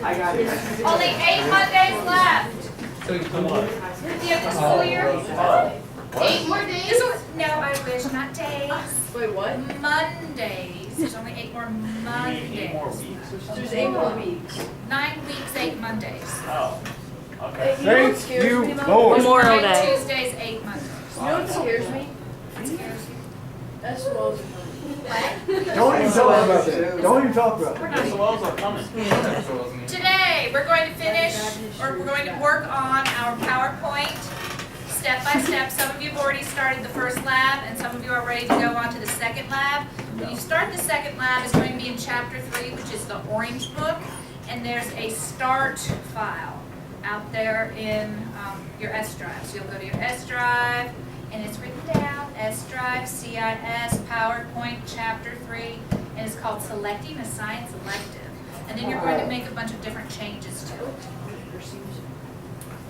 I got it. Only 8 Mondays left. So you come on. At the end of the school year. 8 more days? No, I wish, not days. Wait, what? Mondays. There's only 8 more You need 8 more Mondays. weeks. There's 8 more weeks. 9 weeks, 8 Mondays. Oh, okay. You know what Thank scares you, me about Lord. Memorial 9 Day. Tuesdays, 8 Mondays. You know what scares me? What scares you? SWOs are coming. What? Don't even talk about that. Don't even talk about We're that. not. The wells are coming. Today, we're going to finish, or we're going to work on our PowerPoint step by step. Some of you have already started the first lab, and some of you are ready to go on to the second lab. When you start the second lab, it's going to be in chapter 3, which is the orange book, and there's a start file out there in your S drive. So you'll go to your S drive, and it's written down, S drive, CIS, PowerPoint, chapter 3, and it's called Selecting a Science Elective. And then you're going to make a bunch of different changes to it.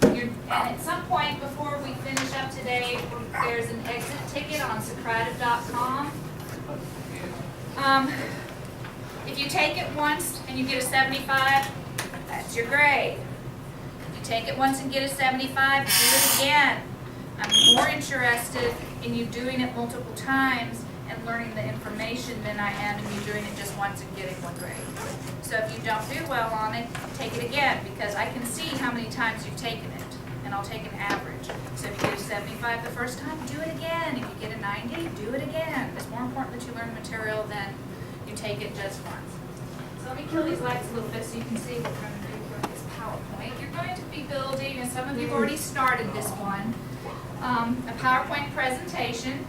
And at some point before we finish up today, there's an exit ticket on Socrative.com. If you take it once and you get a 75, that's your grade. If you take it once and get a 75, do it again. I'm more interested in you doing it multiple times and learning the information than I am in you doing it just once and getting 1 grade. So if you don't do well on it, take it again, because I can see how many times you've taken it, and I'll take an average. So if you get a 75 the first time, do it again. If you get a 90, do it again. It's more important that you learn the material than you take it just once. So let me kill these lights a little bit so you can see what we're going to do for this PowerPoint. You're going to be building, and some of you have already started this one, a PowerPoint presentation.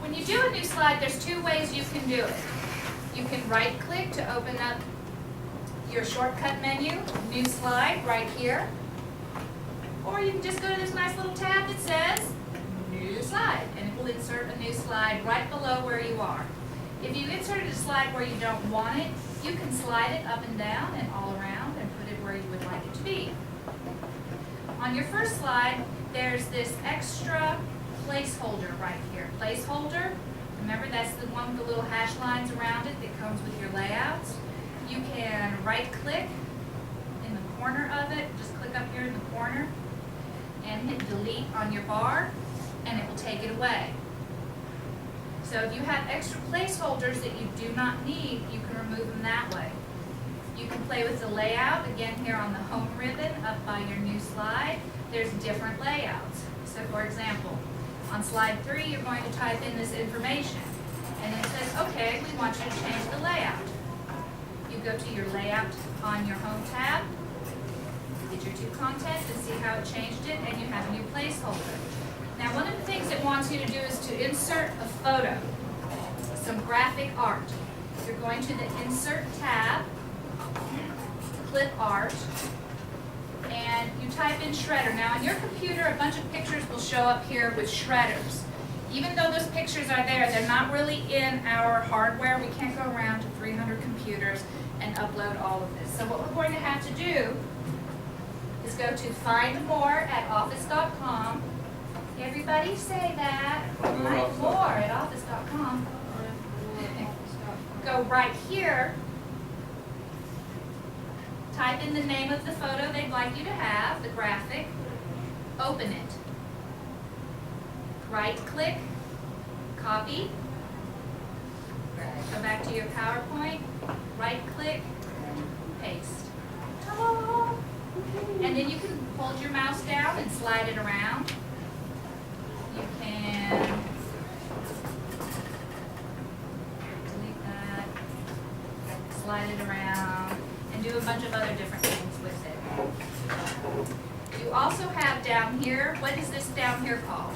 When you do a new slide, there's 2 ways you can do it. You can right-click to open up your shortcut menu, new slide, right here. Or you can just go to this nice little tab that says new slide, and it will insert a new slide right below where you are. If you inserted a slide where you don't want it, you can slide it up and down and all around and put it where you would like it to be. On your first slide, there's this extra placeholder right here. Placeholder, remember that's the one with the little hash lines around it that comes with your layouts. You can right-click in the corner of it, just click up here in the corner, and hit delete on your bar, and it will take it away. So if you have extra placeholders that you do not need, you can remove them that way. You can play with the layout, again here on the home ribbon up by your new slide. There's different layouts. So for example, on slide 3 you're going to type in this information, and it says, okay, we want you to change the layout. You go to your layout on your home tab, get your 2 content and see how it changed it, and you have a new placeholder. Now one of the things it wants you to do is to insert a photo, some graphic art. You're going to the Insert tab, Clip Art, and you type in Shredder. Now on your computer a bunch of pictures will show up here with shredders. Even though those pictures are there, they're not really in our hardware. We can't go around to 300 computers and upload all of this. So what we're going to have to do is go to Find More at office.com. Everybody say that. Find more at office.com. Go right here. Type in the name of the photo they'd like you to have, the graphic. Open it. Right-click, copy. Go back to your PowerPoint. Right-click, paste. Ta-da! And then you can hold your mouse down and slide it around. You can delete that, slide it around, and do a bunch of other different things with it. You also have down here, what is this down here called?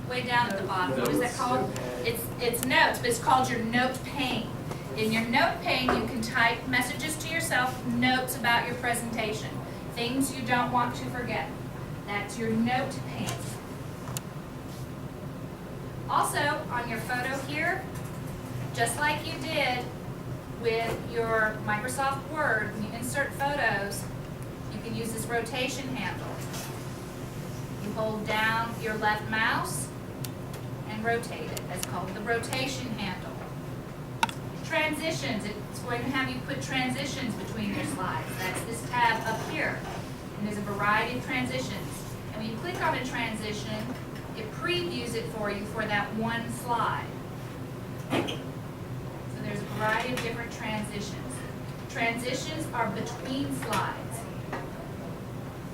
Way down at the bottom, what is that called? It's notes, but it's called your note pane. In your note pane, you can type messages to yourself, notes about your presentation, things you don't want to forget. That's your note pane. Also, on your photo here, just like you did with your Microsoft Word, when you insert photos, you can use this rotation handle. You hold down your left mouse and rotate it. That's called the rotation handle. transitions. It's going to have you put transitions between your slides. That's this tab up here. And there's a variety of transitions. And when you click on a transition, it previews it for you for that one slide. So there's a variety of different transitions. Transitions are between slides.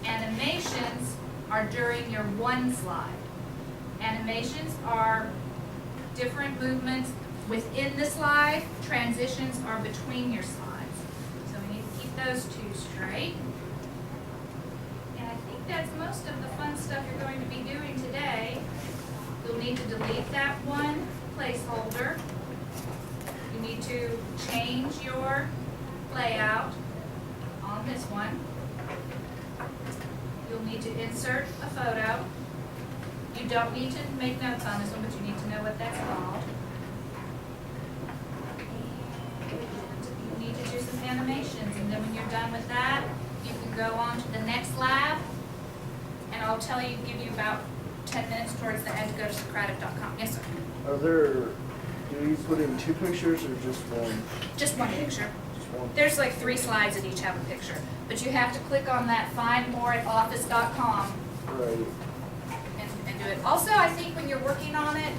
Animations are during your one slide. Animations are different movements within the slide. Transitions are between your slides. So we need to keep those two straight. And I think that's most of the fun stuff you're going to be doing today. You'll need to delete that one placeholder. You need to change your layout on this one. You'll need to insert a photo. You don't need to make notes on this one, but you need to know what that's called. And you need to do some animations, and then when you're done with that, you can go on to the next lab, and I'll tell you, give you about 10 minutes towards the end to go to Socratic.com. Yes, sir? Are there, do you put in 2 pictures or just one? Just one picture. Just one? There's like 3 slides that each have a picture, but you have to click on that Find More at Office.com Right. and do it. Also, I think when you're working on it,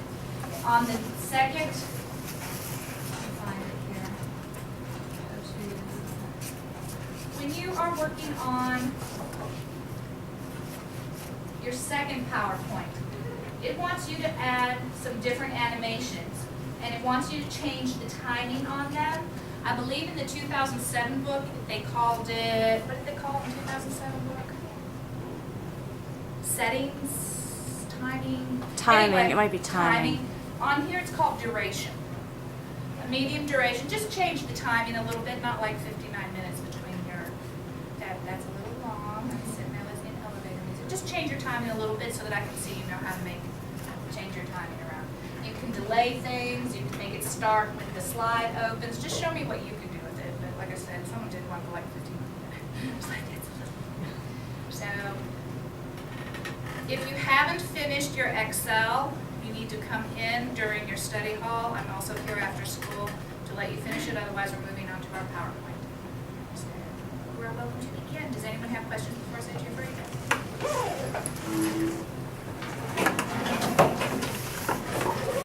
on the second, let me find it here. Go to, when you are working on your second PowerPoint, it wants you to add some different animations, and it wants you to change the timing on them. I believe in the 2007 book, they called it, what did they call it in 2007 book? Settings, timing. Timing, Anyway, it might be timing. On here it's called duration. A medium duration, just change the timing a little bit, not like 59 minutes between your, that's a little long. I'm sitting there listening to elevator music. Just change your timing a little bit so that I can see you know how to change your timing around. You can delay things, you can make it start when the slide opens. Just show me what you can do with it. But like I said, someone did one for like 15 minutes. It's like, it's a little. So, if you haven't finished your Excel, you need to come in during your study hall. I'm also here after school to let you finish it, otherwise we're moving on to our PowerPoint. So, we're welcome to begin. Does anyone have questions before I send you a break?